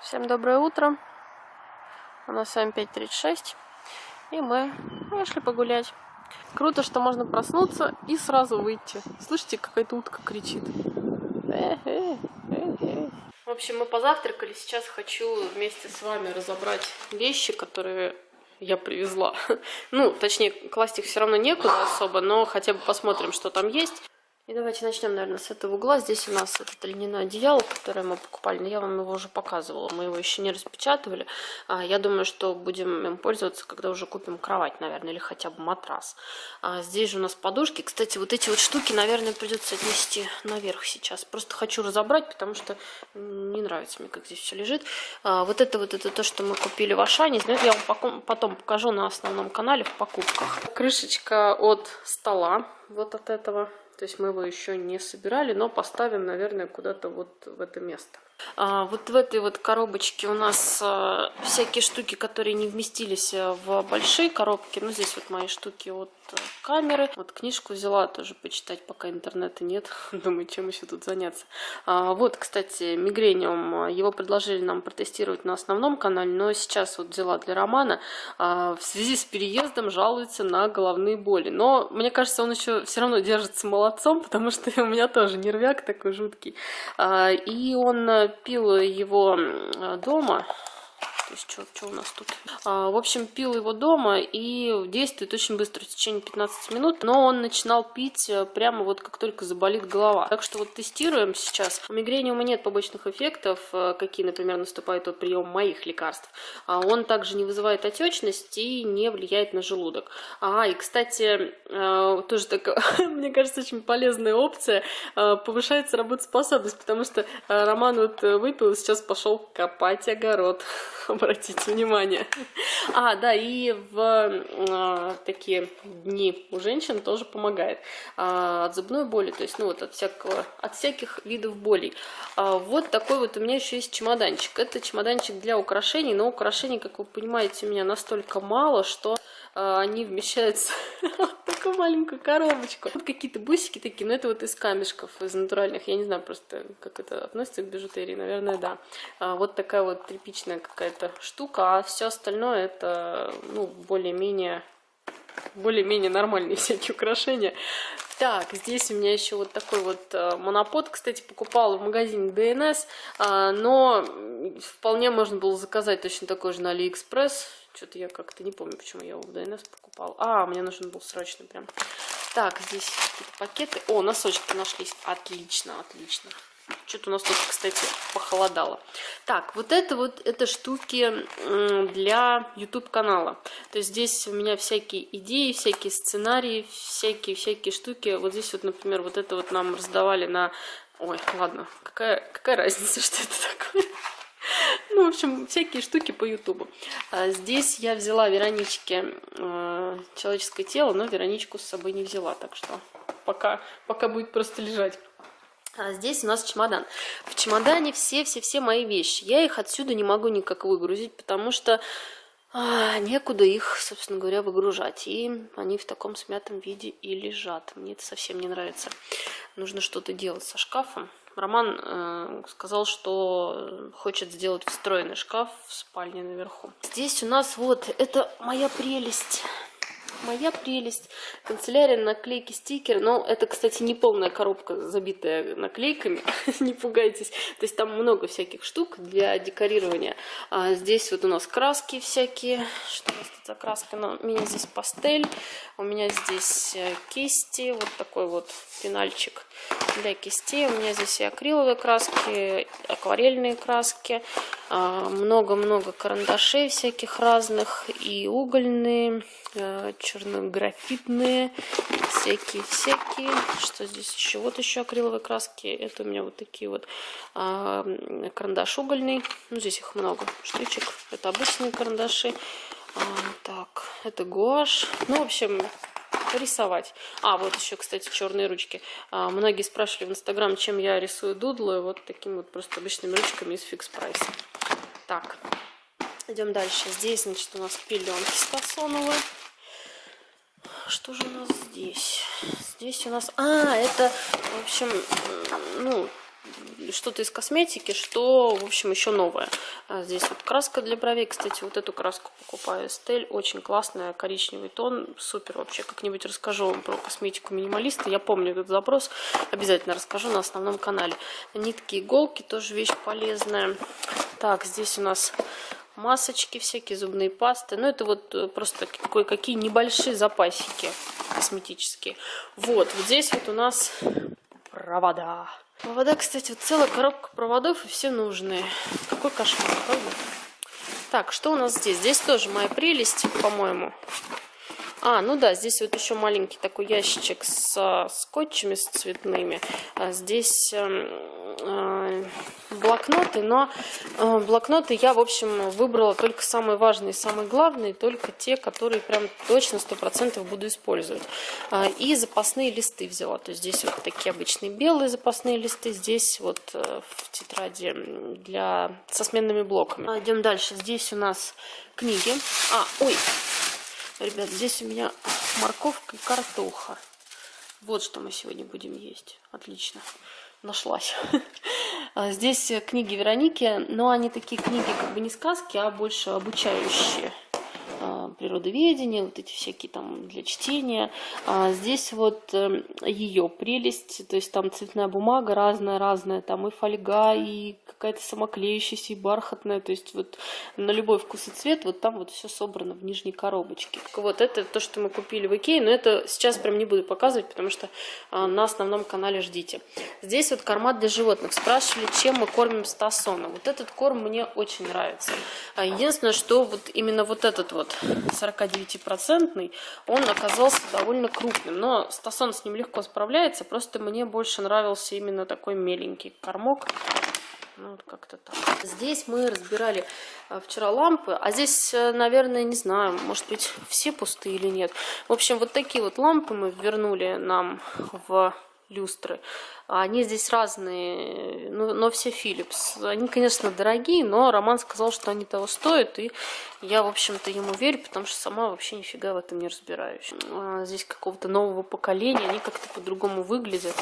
Всем доброе утро. У нас с вами 5:36, и мы вышли погулять. Круто, что можно проснуться и сразу выйти. Слышите, какая-то утка кричит. В общем, мы позавтракали. Сейчас хочу вместе с вами разобрать вещи, которые я привезла. Ну, точнее, класть их все равно некуда особо, но хотя бы посмотрим, что там есть. И давайте начнем, наверное, с этого угла. Здесь у нас это льняное одеяло, которое мы покупали, но я вам его уже показывала. Мы его еще не распечатывали. Я думаю, что будем им пользоваться, когда уже купим кровать, наверное, или хотя бы матрас. Здесь же у нас подушки. Кстати, вот эти вот штуки, наверное, придется отнести наверх сейчас. Просто хочу разобрать, потому что не нравится мне, как здесь все лежит. Вот это то, что мы купили в Ашане. Но это я вам потом покажу на основном канале в покупках. Крышечка от стола, вот от этого. То есть мы его еще не собирали, но поставим, наверное, куда-то вот в это место. Вот в этой вот коробочке у нас всякие штуки, которые не вместились в большие коробки. Ну, здесь вот мои штуки от камеры. Вот книжку взяла тоже почитать, пока интернета нет. Думаю, чем еще тут заняться. Вот, кстати, мигрениум. Его предложили нам протестировать на основном канале, но сейчас вот взяла для Романа. В связи с переездом жалуется на головные боли. Но, мне кажется, он еще все равно держится молодцом, потому что у меня тоже нервяк такой жуткий. И он пил его дома. То есть, что у нас тут? В общем, пил его дома и действует очень быстро, в течение 15 минут. Но он начинал пить прямо вот как только заболит голова. Так что вот тестируем сейчас. У мигрениума нет побочных эффектов, какие, например, наступают от приема моих лекарств. Он также не вызывает отечность и не влияет на желудок. И, кстати, тоже такая, мне кажется, очень полезная опция. Повышается работоспособность, потому что Роман вот выпил и сейчас пошел копать огород. Обратите внимание. Да, и в такие дни у женщин тоже помогает от зубной боли, то есть, ну вот от всяких видов болей. Вот такой вот у меня еще есть чемоданчик. Это чемоданчик для украшений, но украшений, как вы понимаете, у меня настолько мало, что они вмещаются в такую маленькую коробочку. Вот какие-то бусики такие, но это вот из камешков, из натуральных. Я не знаю просто, как это относится к бижутерии, наверное, да. Вот такая вот тряпичная какая-то штука, а все остальное это, ну, более-менее нормальные всякие украшения. Так, здесь у меня еще вот такой вот монопод, кстати, покупала в магазине ДНС, но вполне можно было заказать точно такой же на Алиэкспресс. Что-то я как-то не помню, почему я его в ДНС покупала. Мне нужен был срочно прям. Так, здесь какие-то пакеты. О, носочки нашлись. Отлично, отлично. Что-то у нас тут, кстати, похолодало. Так, это штуки для YouTube канала. То есть здесь у меня всякие идеи, всякие сценарии, всякие штуки. Вот здесь вот, например, вот это вот нам раздавали на... Ой, ладно, какая разница, что это такое? Ну, в общем, всякие штуки по Ютубу. Здесь я взяла Вероничке человеческое тело, но Вероничку с собой не взяла, так что пока будет просто лежать. Здесь у нас чемодан. В чемодане все мои вещи. Я их отсюда не могу никак выгрузить, потому что некуда их, собственно говоря, выгружать. И они в таком смятом виде и лежат. Мне это совсем не нравится. Нужно что-то делать со шкафом. Роман сказал, что хочет сделать встроенный шкаф в спальне наверху. Здесь у нас вот, это моя прелесть. Моя прелесть. Канцелярия, наклейки, стикеры. Но это, кстати, не полная коробка, забитая наклейками. Не пугайтесь. То есть там много всяких штук для декорирования. Здесь вот у нас краски всякие. Что у нас тут за краска? У меня здесь пастель. У меня здесь кисти. Вот такой вот пенальчик для кистей. У меня здесь и акриловые краски, акварельные краски. Много-много карандашей всяких разных. И угольные, черно-графитные, всякие. Что здесь еще? Вот еще акриловые краски. Это у меня вот такие вот карандаш угольный. Ну, здесь их много штучек. Это обычные карандаши. Так, это гуашь. Ну, в общем, рисовать. Вот еще, кстати, черные ручки. Многие спрашивали в Инстаграм, чем я рисую дудлы. Вот такими вот просто обычными ручками из Фикс Прайса. Так, идем дальше. Здесь, значит, у нас пеленки стационовые. Что же у нас здесь? Здесь у нас... это, в общем, ну, что-то из косметики, что, в общем, еще новое. Здесь вот краска для бровей. Кстати, вот эту краску покупаю Estelle. Очень классная, коричневый тон. Супер вообще. Как-нибудь расскажу вам про косметику минималиста. Я помню этот запрос. Обязательно расскажу на основном канале. Нитки, иголки. Тоже вещь полезная. Так, здесь у нас масочки всякие, зубные пасты. Ну, это вот просто кое-какие небольшие запасики косметические. Вот здесь вот у нас провода. Провода, кстати, вот целая коробка проводов и все нужные. Какой кошмар, правда? Так, что у нас здесь? Здесь тоже моя прелесть, по-моему. Ну да, здесь вот еще маленький такой ящичек с скотчами, с цветными. Здесь блокноты, но блокноты я, в общем, выбрала только самые важные, самые главные, только те, которые прям точно 100% буду использовать. И запасные листы взяла. То есть здесь вот такие обычные белые запасные листы, здесь вот в тетради со сменными блоками. Идем дальше. Здесь у нас книги. Ребят, здесь у меня морковка и картоха. Вот что мы сегодня будем есть. Отлично. Нашлась. Здесь книги Вероники, но они такие книги как бы не сказки, а больше обучающие. Природоведение, вот эти всякие там для чтения. Здесь вот ее прелесть, то есть там цветная бумага разная, там и фольга, и какая-то самоклеющаяся, и бархатная, то есть вот на любой вкус и цвет, вот там вот все собрано в нижней коробочке. Вот это то, что мы купили в Икее, но это сейчас прям не буду показывать, потому что на основном канале ждите. Здесь вот корма для животных. Спрашивали, чем мы кормим Стасона. Вот этот корм мне очень нравится. Единственное, что вот именно вот этот вот 49%, он оказался довольно крупным, но Стасон с ним легко справляется, просто мне больше нравился именно такой меленький кормок. Ну, вот как-то так. Здесь мы разбирали вчера лампы, а здесь, наверное, не знаю, может быть, все пустые или нет. В общем, вот такие вот лампы мы вернули нам в люстры. Они здесь разные, но все Philips. Они, конечно, дорогие, но Роман сказал, что они того стоят, и я, в общем-то, ему верю, потому что сама вообще нифига в этом не разбираюсь. Здесь какого-то нового поколения, они как-то по-другому выглядят.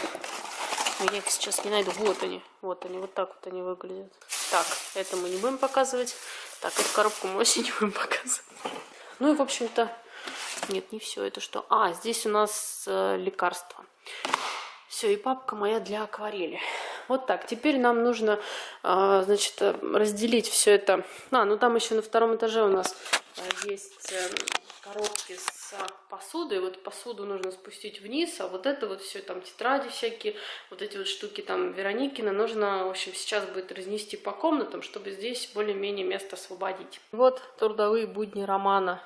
Но я их сейчас не найду. Вот они, вот так вот они выглядят. Так, это мы не будем показывать. Так, эту коробку мы вообще не будем показывать. Ну и, в общем-то, нет, не все. Это что? Здесь у нас лекарства. Все, и папка моя для акварели. Вот так. Теперь нам нужно, значит, разделить все это. Ну там еще на втором этаже у нас есть коробки с посудой. Вот посуду нужно спустить вниз, а вот это вот все, там тетради всякие, вот эти вот штуки там Вероникина нужно, в общем, сейчас будет разнести по комнатам, чтобы здесь более-менее место освободить. Вот трудовые будни Романа.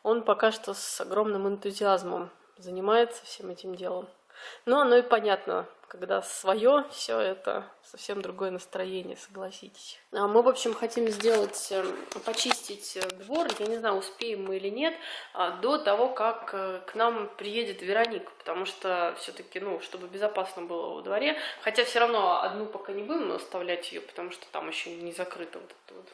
Он пока что с огромным энтузиазмом занимается всем этим делом. Но оно и понятно, когда свое, все это совсем другое настроение, согласитесь. Мы, в общем, хотим почистить двор, я не знаю, успеем мы или нет, до того, как к нам приедет Вероника, потому что все-таки, чтобы безопасно было во дворе, хотя все равно одну пока не будем оставлять ее, потому что там еще не закрыто вот это вот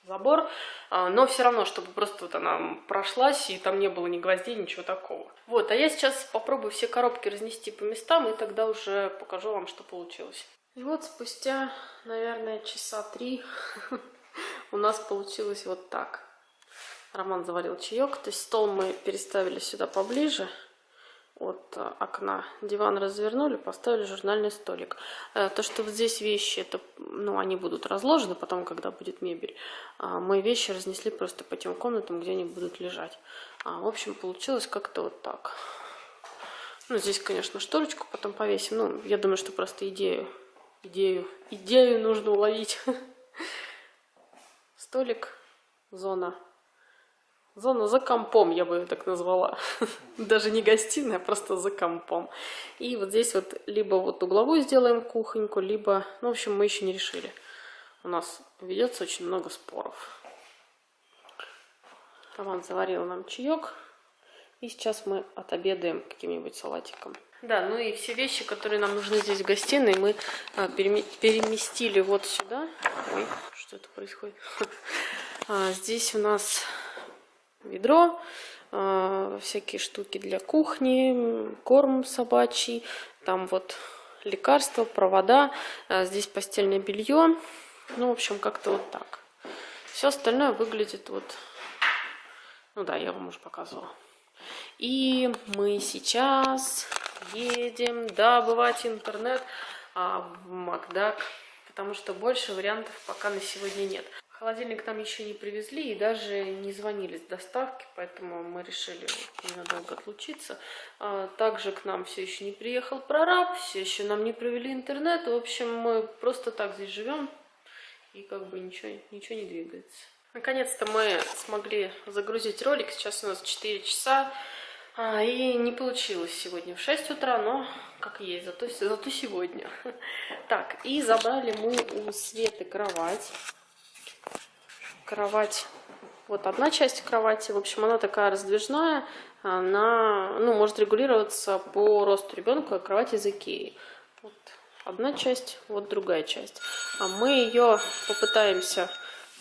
забор, но все равно, чтобы просто вот она прошлась, и там не было ни гвоздей, ничего такого. Вот, а я сейчас попробую все коробки разнести по местам, и тогда уже покажу вам, что получилось. И вот спустя, наверное, часа 3 у нас получилось вот так. Роман заварил чаек, то есть стол мы переставили сюда поближе от окна, диван развернули, поставили журнальный столик. То, что вот здесь вещи, это, они будут разложены потом, когда будет мебель. Мы вещи разнесли просто по тем комнатам, где они будут лежать. В общем, получилось как-то вот так. Здесь, конечно, шторочку потом повесим. Я думаю, что просто идею нужно уловить. Столик, зона за компом, я бы ее так назвала. Даже не гостиная, а просто за компом. И вот здесь вот либо вот угловую сделаем кухоньку, либо... в общем, мы еще не решили. У нас ведется очень много споров. Роман заварил нам чаек. И сейчас мы отобедаем каким-нибудь салатиком. Да, и все вещи, которые нам нужны здесь в гостиной, мы переместили вот сюда. Ой, что это происходит? Здесь у нас... ведро, всякие штуки для кухни, корм собачий, там вот лекарства, провода, здесь постельное белье. Ну, в общем, как-то вот так. Все остальное выглядит вот... Ну да, я вам уже показывала. И мы сейчас едем добывать интернет в Макдак, потому что больше вариантов пока на сегодня нет. Холодильник нам еще не привезли и даже не звонили с доставки, поэтому мы решили ненадолго отлучиться. Также к нам все еще не приехал прораб, все еще нам не провели интернет. В общем, мы просто так здесь живем и как бы ничего не двигается. Наконец-то мы смогли загрузить ролик. Сейчас у нас 4 часа. И не получилось сегодня в 6 утра, но как есть, зато сегодня. Так, и забрали мы у Светы кровать. Кровать, вот одна часть кровати, в общем, она такая раздвижная, она, ну, может регулироваться по росту ребенка, кровать из Икеи. Вот одна часть, вот другая часть. А мы ее попытаемся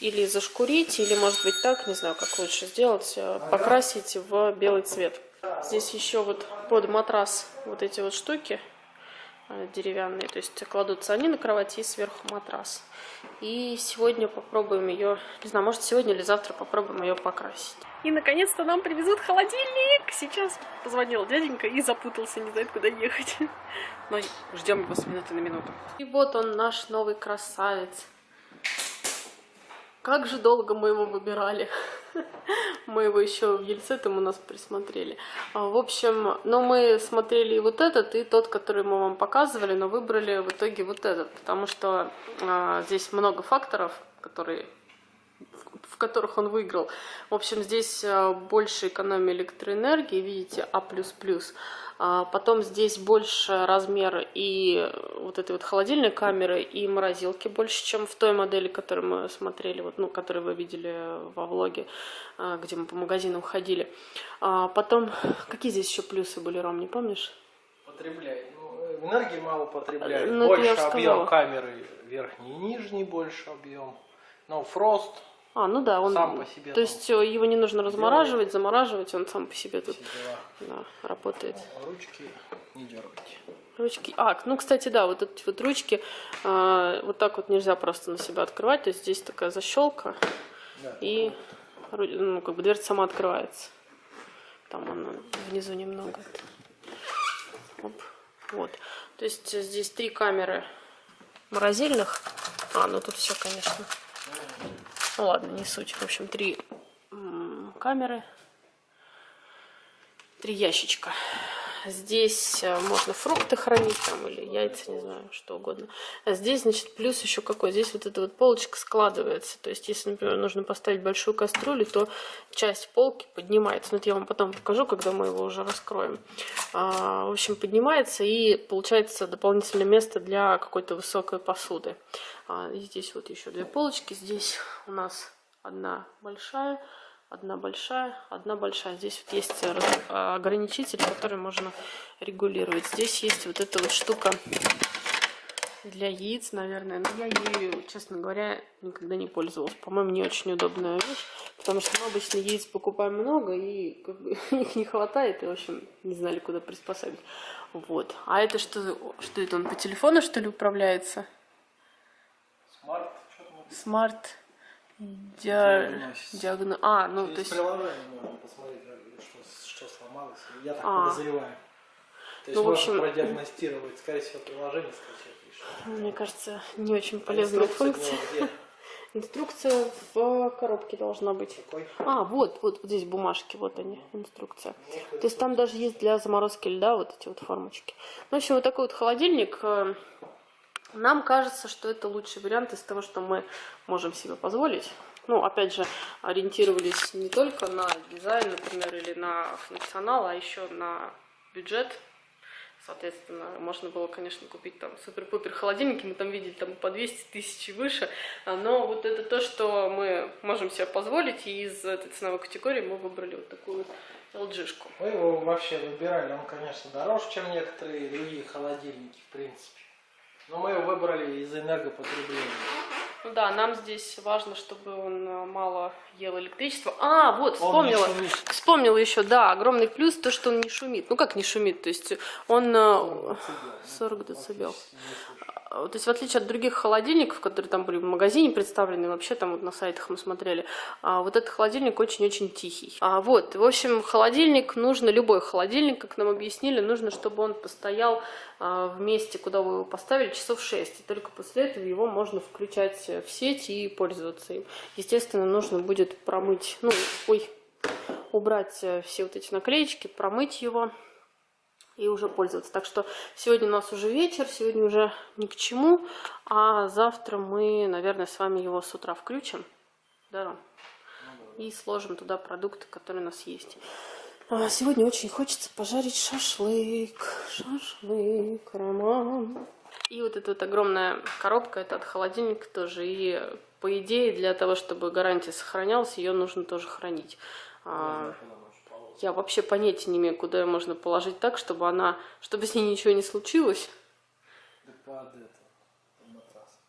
или зашкурить, или, может быть, так, не знаю, как лучше сделать, покрасить в белый цвет. Здесь еще вот под матрас вот эти вот штуки деревянные, то есть кладутся они на кровати и сверху матрас. И сегодня попробуем ее, не знаю, может сегодня или завтра попробуем ее покрасить. И наконец-то нам привезут холодильник. Сейчас позвонил дяденька и запутался, не знает, куда ехать. Но ждем его с минуты на минуту. И вот он, наш новый красавец. Как же долго мы его выбирали. Мы его еще в Ельце там у нас присмотрели. В общем, но мы смотрели и вот этот, и тот, который мы вам показывали, но выбрали в итоге вот этот, потому что здесь много факторов, в которых он выиграл. В общем, здесь больше экономия электроэнергии, видите, А++. Потом здесь больше размер и вот этой вот холодильной камеры, и морозилки больше, чем в той модели, которую мы смотрели, вот, ну, которую вы видели во влоге, где мы по магазинам ходили. Потом, какие здесь еще плюсы были, Ром, не помнишь? Потребляет. Ну, энергии мало потребляет. Ну, больше объем камеры верхний и нижний, больше объем. Но фрост. Ну да, он сам по себе. То есть его не нужно размораживать, замораживать, он сам по себе тут работает. Ручки не дергайте. Ручки. Ну, кстати, да, вот эти вот ручки вот так вот нельзя просто на себя открывать. То есть здесь такая защелка, да, и ну, как бы дверца сама открывается. Там она внизу немного. Оп. Вот. То есть здесь 3 камеры морозильных. Ну тут все, конечно. Ну ладно, не суть. В общем, 3 камеры, 3 ящичка. Здесь можно фрукты хранить там или яйца, не знаю, что угодно. А здесь, значит, плюс еще какой. Здесь вот эта вот полочка складывается. То есть, если, например, нужно поставить большую кастрюлю, то часть полки поднимается. Ну, это я вам потом покажу, когда мы его уже раскроем. В общем, поднимается и получается дополнительное место для какой-то высокой посуды. И здесь вот еще 2 полочки. Здесь у нас одна большая. Здесь вот есть ограничитель, который можно регулировать. Здесь есть вот эта вот штука для яиц, наверное. Но я ею, честно говоря, никогда не пользовалась. По-моему, не очень удобная вещь, потому что мы обычно яиц покупаем много, и как бы их не хватает, и, в общем, не знали, куда приспособить. Вот. А это что? Что это, он по телефону, что ли, управляется? Смарт. Диагноз. Ну, через то есть... приложение можно посмотреть, что сломалось. Я так подозреваю. То есть ну, в можно общем... продиагностировать, скорее всего, приложение скачать. Мне кажется, не очень полезная функция. Инструкция в коробке должна быть. Какой? Вот здесь бумажки, вот они, инструкция. То есть там даже есть для заморозки льда вот эти вот формочки. В общем, вот такой вот холодильник. Нам кажется, что это лучший вариант из того, что мы можем себе позволить. Ну, опять же, ориентировались не только на дизайн, например, или на функционал, а еще на бюджет. Соответственно, можно было, конечно, купить там супер-пупер холодильники, мы там видели там по 200 тысяч и выше, но вот это то, что мы можем себе позволить, и из этой ценовой категории мы выбрали вот такую LG-шку. Мы его вообще выбирали, он, конечно, дороже, чем некоторые другие холодильники, в принципе. Но мы его выбрали из энергопотребления. Ну да, нам здесь важно, чтобы он мало ел электричества. А, вот, вспомнила. Вспомнила еще, да, огромный плюс то, что он не шумит. Ну как не шумит, то есть он 40 децибел. То есть в отличие от других холодильников, которые там были в магазине представлены, вообще там вот на сайтах мы смотрели, вот этот холодильник очень-очень тихий. Вот, в общем, холодильник нужно, любой холодильник, как нам объяснили, нужно, чтобы он постоял в месте, куда вы его поставили, часов 6. И только после этого его можно включать в сеть и пользоваться им. Естественно, нужно будет промыть, убрать все вот эти наклеечки, промыть его и уже пользоваться. Так что сегодня у нас уже вечер, сегодня уже ни к чему, а завтра мы, наверное, с вами его с утра включим, да, Ром? И сложим туда продукты, которые у нас есть. Сегодня очень хочется пожарить шашлык, Роман. И вот эта вот огромная коробка, это от холодильника тоже, и по идее для того, чтобы гарантия сохранялась, ее нужно тоже хранить. Я вообще понятия не имею, куда ее можно положить так, чтобы с ней ничего не случилось. Да под матрас.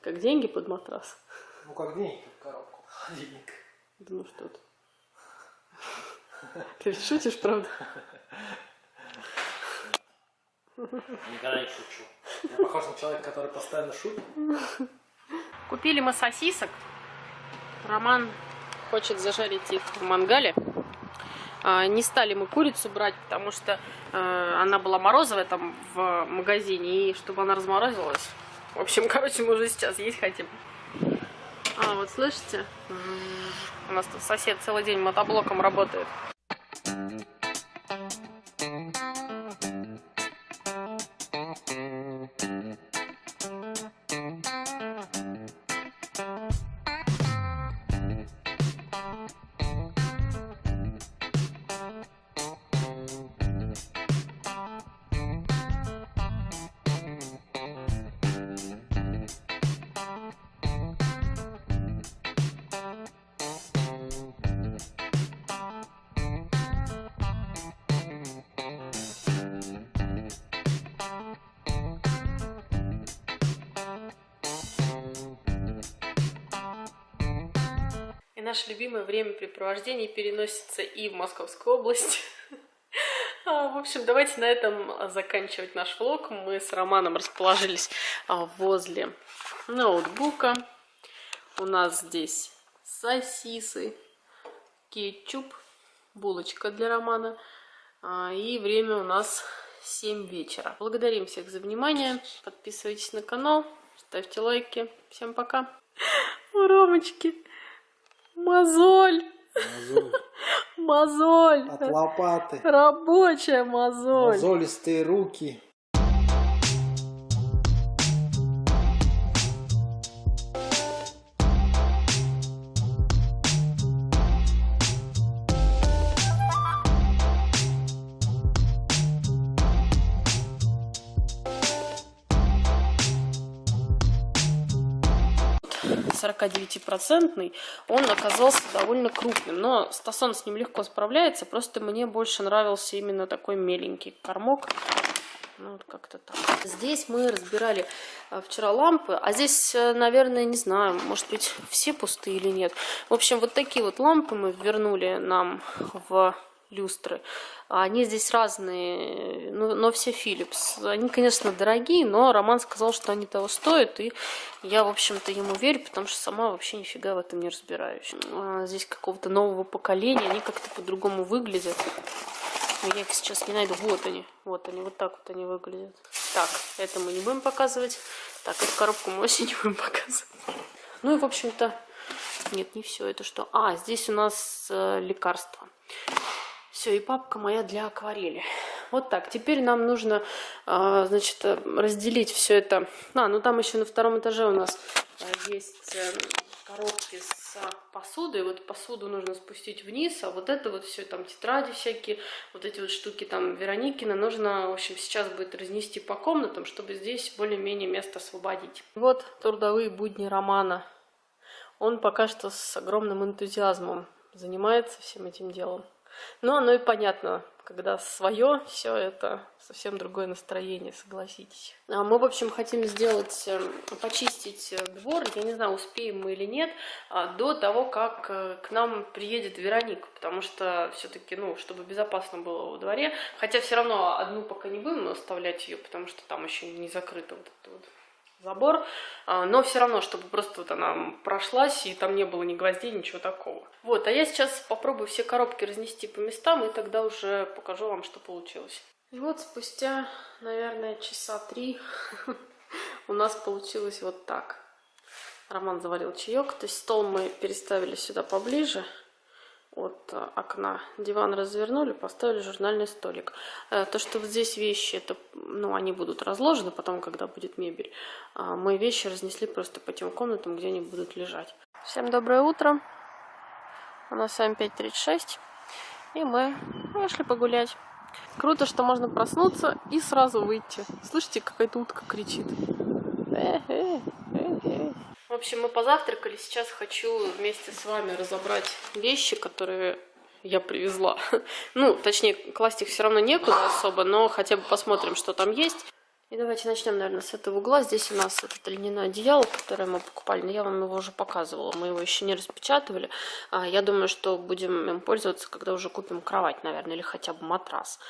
Как деньги под матрас. Ну как деньги, как коробку, холодильник. Да ну что ты. Ты ведь шутишь, правда? Никогда не шучу. Я похож на человека, который постоянно шутит. Купили мы сосисок. Роман хочет зажарить их в мангале. Не стали мы курицу брать, потому что она была морозовая там в магазине, и чтобы она разморозилась. В общем, мы уже сейчас есть хотим. Вот слышите? У нас тут сосед целый день мотоблоком работает. Наше любимое времяпрепровождение переносится и в Московскую область. В общем, давайте на этом заканчивать наш влог. Мы с Романом расположились возле ноутбука. У нас здесь сосисы, кетчуп, булочка для Романа. И время у нас 7 вечера. Благодарим всех за внимание. Подписывайтесь на канал, ставьте лайки. Всем пока. Ромочки. Мозоль. Мозоль. От лопаты. Рабочая мозоль. Мозолистые руки. %, он оказался довольно крупным, но Стасон с ним легко справляется, просто мне больше нравился именно такой меленький кормок. Ну, вот как-то так. Здесь мы разбирали вчера лампы, а здесь, наверное, не знаю, может быть, все пустые или нет. В общем, вот такие вот лампы мы вернули нам в люстры. Они здесь разные, но все Philips. Они, конечно, дорогие, но Роман сказал, что они того стоят, и я, в общем-то, ему верю, потому что сама вообще нифига в этом не разбираюсь. Здесь какого-то нового поколения, они как-то по-другому выглядят. Но я их сейчас не найду. Вот они, вот так вот они выглядят. Так, это мы не будем показывать. Так, эту коробку мы вообще не будем показывать. Ну и, в общем-то, нет, не все. Это что? Здесь у нас лекарства. Все, и папка моя для акварели. Вот так. Теперь нам нужно, значит, разделить все это. Ну там еще на втором этаже у нас есть коробки с посудой. Вот посуду нужно спустить вниз, а вот это вот все, там тетради всякие, вот эти вот штуки там Вероникина нужно, в общем, сейчас будет разнести по комнатам, чтобы здесь более-менее место освободить. Вот трудовые будни Романа. Он пока что с огромным энтузиазмом занимается всем этим делом. Но оно и понятно, когда свое, все это совсем другое настроение, согласитесь. Мы, в общем, хотим сделать, почистить двор, я не знаю, успеем мы или нет, до того, как к нам приедет Вероника, потому что все-таки, ну, чтобы безопасно было во дворе, хотя все равно одну пока не будем оставлять ее, потому что там еще не закрыто вот это вот забор, но все равно, чтобы просто вот она прошлась, и там не было ни гвоздей, ничего такого. Вот, а я сейчас попробую все коробки разнести по местам, и тогда уже покажу вам, что получилось. И вот спустя, наверное, часа 3 у нас получилось вот так. Роман заварил чаек, то есть стол мы переставили сюда поближе от окна, диван развернули, поставили журнальный столик. То, что вот здесь вещи, это, ну, они будут разложены потом, когда будет мебель. Мы вещи разнесли просто по тем комнатам, где они будут лежать. Всем доброе утро. У нас с вами 5:36, и мы вышли погулять. Круто, что можно проснуться и сразу выйти. Слышите, какая-то утка кричит. В общем, мы позавтракали. Сейчас хочу вместе с вами разобрать вещи, которые я привезла. Ну, точнее, класть их все равно некуда особо, но хотя бы посмотрим, что там есть. И давайте начнем, наверное, с этого угла. Здесь у нас это льняное одеяло, которое мы покупали, но я вам его уже показывала. Мы его еще не распечатывали. Я думаю, что будем им пользоваться, когда уже купим кровать, наверное, или хотя бы матрас.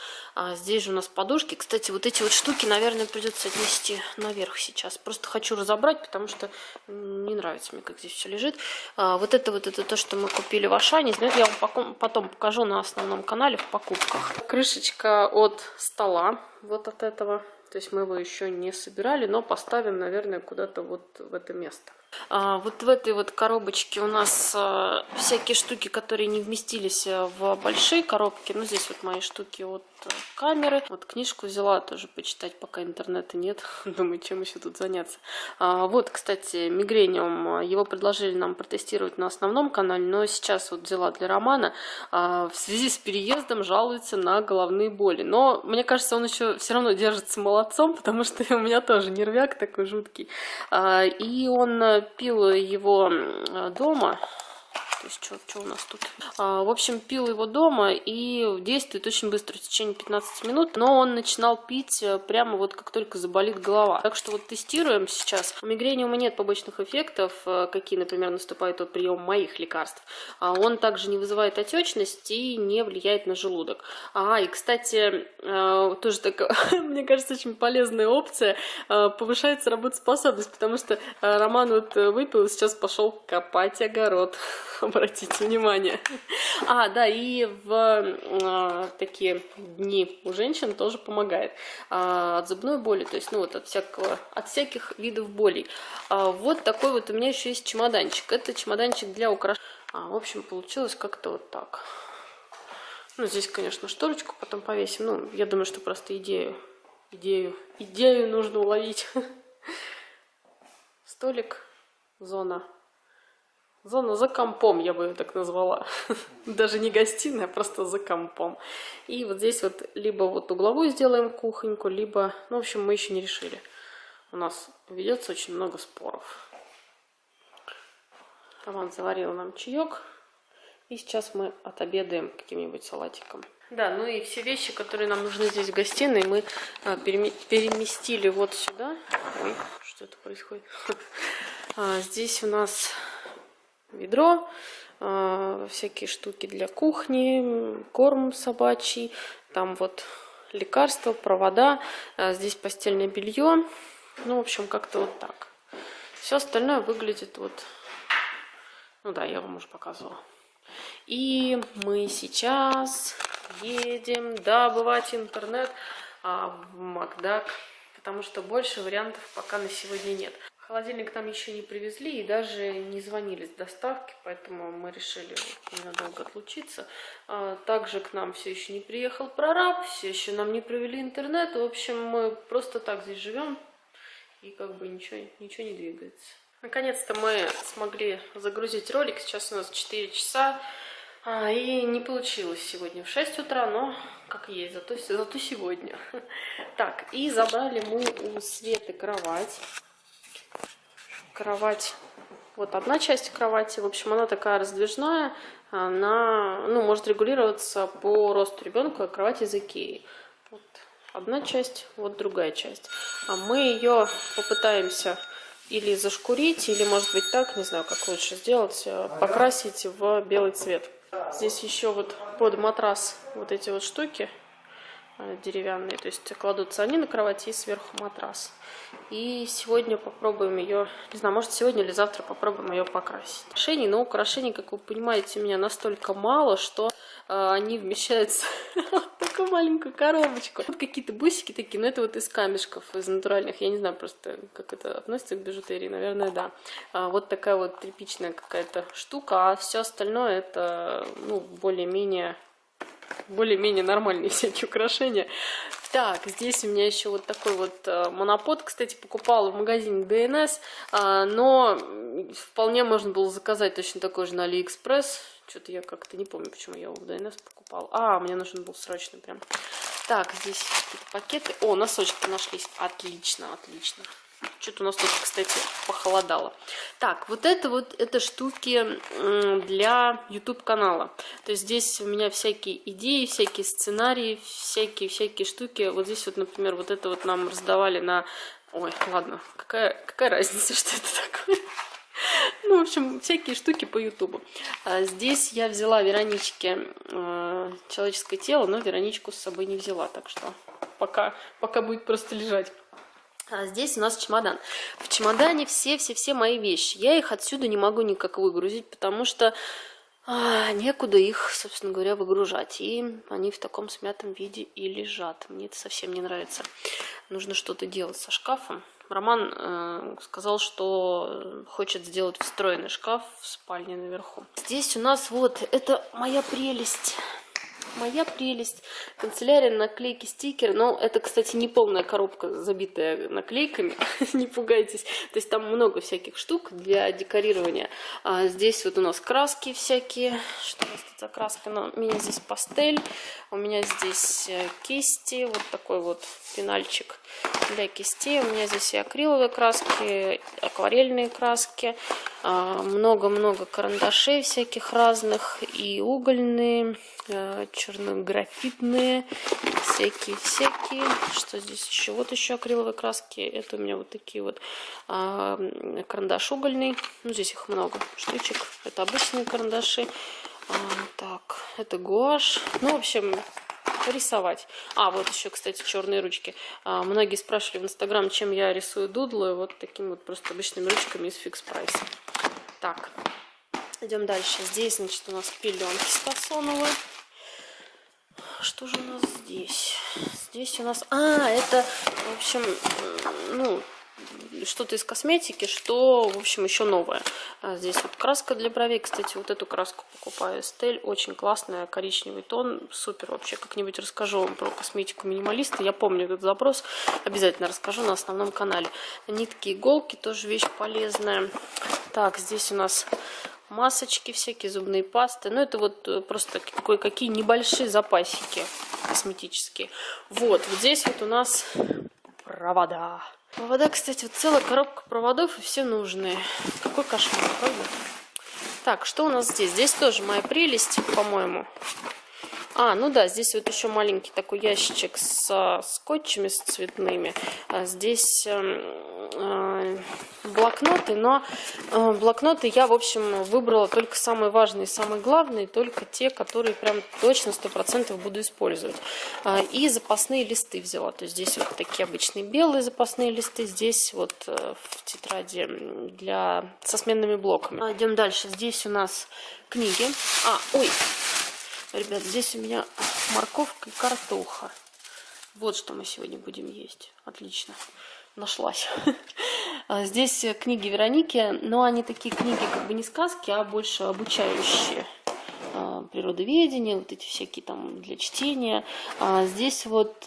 Здесь же у нас подушки. Кстати, вот эти вот штуки, наверное, придется отнести наверх сейчас. Просто хочу разобрать, потому что не нравится мне, как здесь все лежит. Вот это то, что мы купили в Ашане. Знаете, я вам потом покажу на основном канале в покупках. Крышечка от стола, вот от этого. То есть мы его еще не собирали, но поставим, наверное, куда-то вот в это место. Вот в этой вот коробочке у нас всякие штуки, которые не вместились в большие коробки. Ну, здесь вот мои штуки от камеры. Вот книжку взяла тоже почитать, пока интернета нет. Думаю, чем еще тут заняться. Вот, кстати, Мигрениум. Его предложили нам протестировать на основном канале, но сейчас вот взяла для Романа. В связи с переездом жалуется на головные боли. Но, мне кажется, он еще все равно держится молодцом, потому что у меня тоже нервяк такой жуткий. И он пил его дома. То есть, что у нас тут? В общем, пил его дома и действует очень быстро, в течение 15 минут. Но он начинал пить прямо вот как только заболит голова. Так что вот тестируем сейчас. У мигрениума нет побочных эффектов, какие, например, наступают от приема моих лекарств. Он также не вызывает отечность и не влияет на желудок. И, кстати, тоже такая, мне кажется, очень полезная опция. Повышается работоспособность, потому что Роман вот выпил и сейчас пошел копать огород. Обратите внимание. Да, и в такие дни у женщин тоже помогает. От зубной боли, то есть, ну, вот от всяких видов болей. Вот такой вот у меня еще есть чемоданчик. Это чемоданчик для украшения. В общем, получилось как-то вот так. Ну, здесь, конечно, шторочку потом повесим. Ну, я думаю, что просто идею нужно уловить. Столик, зона за компом, я бы ее так назвала. Даже не гостиная, а просто за компом. И вот здесь вот либо вот угловую сделаем кухоньку, либо... Ну, в общем, мы еще не решили. У нас ведется очень много споров. Роман заварил нам чаек. И сейчас мы отобедаем каким-нибудь салатиком. Да, ну и все вещи, которые нам нужны здесь в гостиной, мы переместили вот сюда. Ой, что это происходит? Здесь у нас... ведро, всякие штуки для кухни, корм собачий, там вот лекарства, провода, здесь постельное белье. Ну, в общем, как-то вот так. Все остальное выглядит вот... Ну да, я вам уже показывала. И мы сейчас едем добывать интернет в Макдак, потому что больше вариантов пока на сегодня нет. Холодильник нам еще не привезли и даже не звонили с доставки, поэтому мы решили ненадолго отлучиться. Также к нам все еще не приехал прораб, все еще нам не провели интернет. В общем, мы просто так здесь живем и как бы ничего не двигается. Наконец-то мы смогли загрузить ролик. Сейчас у нас 4 часа. И не получилось сегодня в 6 утра, но как есть, зато сегодня. Так, и забрали мы у Светы кровать. Кровать вот одна часть кровати. В общем, она такая раздвижная, она, ну, может регулироваться по росту ребенка, кровать из Икеи. Вот одна часть, вот другая часть. А мы ее попытаемся или зашкурить, или, может быть, так, не знаю, как лучше сделать, покрасить в белый цвет. Здесь еще вот под матрас вот эти вот штуки деревянные, то есть кладутся они на кровати и сверху матрас. И сегодня попробуем ее, не знаю, может сегодня или завтра попробуем ее покрасить. Украшений, но украшений, как вы понимаете, у меня настолько мало, что они вмещаются в такую маленькую коробочку. Вот какие-то бусики такие, но это вот из камешков, из натуральных, я не знаю просто, как это относится к бижутерии, наверное, да. Вот такая вот тряпичная какая-то штука, а все остальное это, ну, более-менее нормальные всякие украшения. Так, здесь у меня еще вот такой вот монопод, кстати, покупала в магазине ДНС, но вполне можно было заказать точно такой же на Алиэкспресс. Что-то я как-то не помню, почему я его в ДНС покупала. Мне нужен был срочно прям. Так, здесь какие-то пакеты. О, носочки нашлись. Отлично, отлично. Что-то у нас тут, кстати, похолодало. Так, вот это штуки для YouTube канала. То есть здесь у меня всякие идеи, всякие сценарии, всякие штуки. Вот здесь вот, например, вот это вот нам раздавали на... Ой, ладно, какая разница, что это такое? Ну, в общем, всякие штуки по Ютубу. Здесь я взяла Вероничке человеческое тело, но Вероничку с собой не взяла, так что пока будет просто лежать. А здесь у нас чемодан. В чемодане все мои вещи. Я их отсюда не могу никак выгрузить, потому что некуда их, собственно говоря, выгружать. И они в таком смятом виде и лежат. Мне это совсем не нравится. Нужно что-то делать со шкафом. Роман сказал, что хочет сделать встроенный шкаф в спальне наверху. Здесь у нас вот, это моя прелесть. Моя прелесть. Канцелярия, наклейки, стикеры. Но это, кстати, не полная коробка, забитая наклейками. Не пугайтесь. То есть там много всяких штук для декорирования. Здесь вот у нас краски всякие. Что у нас тут за краска? У меня здесь пастель. У меня здесь кисти. Вот такой вот пенальчик для кистей. У меня здесь и акриловые краски, акварельные краски. Много-много карандашей всяких разных. И угольные, черно-графитные, всякие. Что здесь еще? Вот еще акриловые краски. Это у меня вот такие вот карандаш угольный. Ну, здесь их много штучек. Это обычные карандаши. Так, это гуашь. Ну, в общем, рисовать. Вот еще, кстати, черные ручки. Многие спрашивали в Инстаграм, чем я рисую дудлы. Вот такими вот просто обычными ручками из Fix Price. Так, идем дальше. Здесь, значит, у нас пеленки стассоновые. Что же у нас здесь? Здесь у нас... это, в общем, ну, что-то из косметики, что, в общем, еще новое. Здесь вот краска для бровей. Кстати, вот эту краску покупаю Estelle. Очень классная, коричневый тон. Супер вообще. Как-нибудь расскажу вам про косметику минималиста. Я помню этот запрос. Обязательно расскажу на основном канале. Нитки, иголки. Тоже вещь полезная. Так, здесь у нас... масочки всякие, зубные пасты. Ну, это вот просто кое-какие небольшие запасики косметические. Вот здесь вот у нас провода. Провода, кстати, вот целая коробка проводов, и все нужные. Какой кошмар, правда? Так, что у нас здесь? Здесь тоже моя прелесть, по-моему. Ну да, здесь вот еще маленький такой ящичек со скотчами, с цветными. Здесь блокноты, но блокноты я, в общем, выбрала только самые важные, самые главные, только те, которые прям точно 100% буду использовать. И запасные листы взяла. То есть здесь вот такие обычные белые запасные листы, здесь вот в тетради со сменными блоками. Идем дальше. Здесь у нас книги. Ребят, здесь у меня морковка и картоха. Вот что мы сегодня будем есть. Отлично. Нашлась. Здесь книги Вероники, но они такие книги как бы не сказки, а больше обучающие. природоведения, вот эти всякие там для чтения. Здесь вот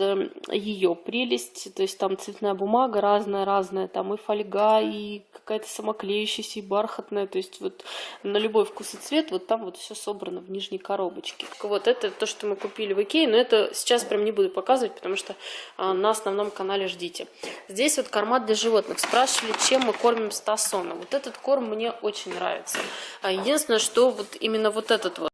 ее прелесть, то есть там цветная бумага разная, там и фольга, и какая-то самоклеющаяся, и бархатная, то есть вот на любой вкус и цвет, вот там вот все собрано в нижней коробочке. Вот это то, что мы купили в Икее, но это сейчас прям не буду показывать, потому что на основном канале ждите. Здесь вот корма для животных. Спрашивали, чем мы кормим Стасона. Вот этот корм мне очень нравится. Единственное, что вот именно вот этот вот